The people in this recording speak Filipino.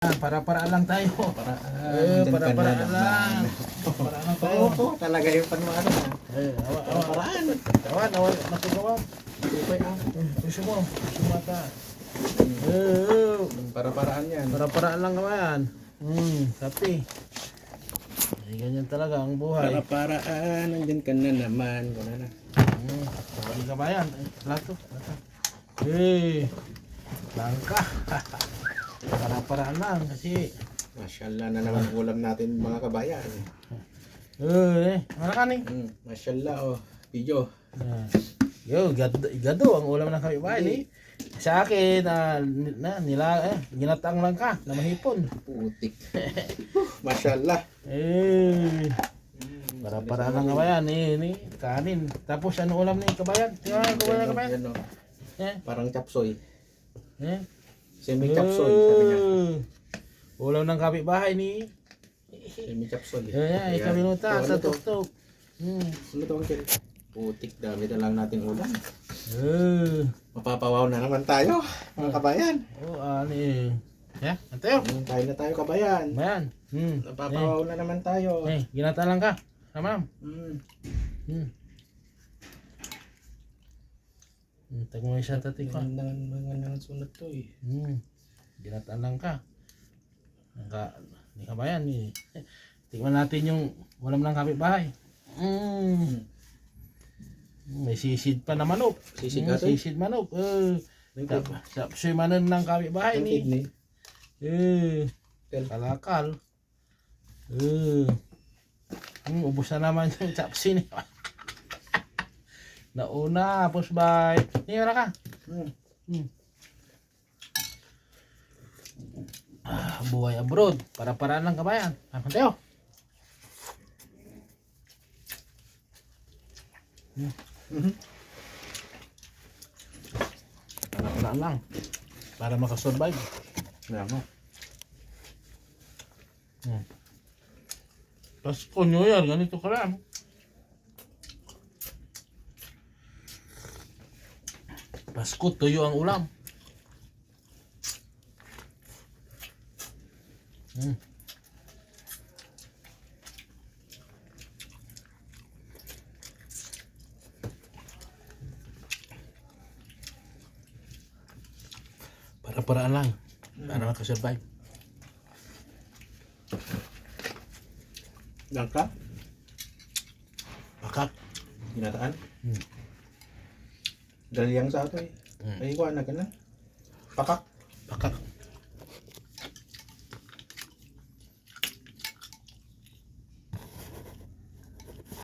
Para-paraan lang tayo. Para-paraan lang. Para lang tayo. Oo, talaga yung panwara. Para-paraan. Awan, masugawan. Gusto mo ata. Para-paraan yan. Para-paraan lang kabayan. Sapi. Ay, ganyan talaga ang buhay. Para-paraan, nandyan ka na naman. Guna na. Sabi kabayan. Plato. Langka. Para-paraan lang kasi. Masyallah na naman ang ulam natin mga kabayan. Ano ka ni? Masyallah oh. Video. Gado ang ulam ng kabayan eh. Sa akin, ginatang lang ka na mahipon. Putik. Masyallah. Para lang kabayan ni kanin. Tapos ano ulam ni kabayan? Tingnan kabayan kabayan. Yan, parang chapsoy. Eh? Semi chapsoy sabi niya. Ulam ng kapitbahay ni. Semi chapsoy. Ikaw minuta sa tuktok. Ano to ang kiri? Putik, dami na lang nating ulam. Mapapawaw na naman tayo, mga kabayan. Antayo. Kain na tayo, kabayan. Bayan. Mapapawaw na naman tayo. Ginata lang ka. Tama. Tago mo isa tati ko. Magandang sunod to eh. Ginata lang ka. Ni kabayan ni. Tingnan natin yung ulam ng kapitbahay. May sisid pa na manok. Sisid ka to? Sisid manok. Sa manan ng kapitbahay ni. Kalakal. Ubos na naman yung chapsi ni. Nauna, push by. Niyo na ka. Buhay abroad. Para-paraan lang kabayan. Tayo. Para-paraan lang. Para makasurvive. Ano? Pasko New Year, ganito ka lang. Pasko, tuyo ang ulam. Para-paraan lang. Para makasurvive. Langka? Bakak. Ginataan? Dalyang sa ato eh. Ay, kuha na ka na. Pakak. Bakak.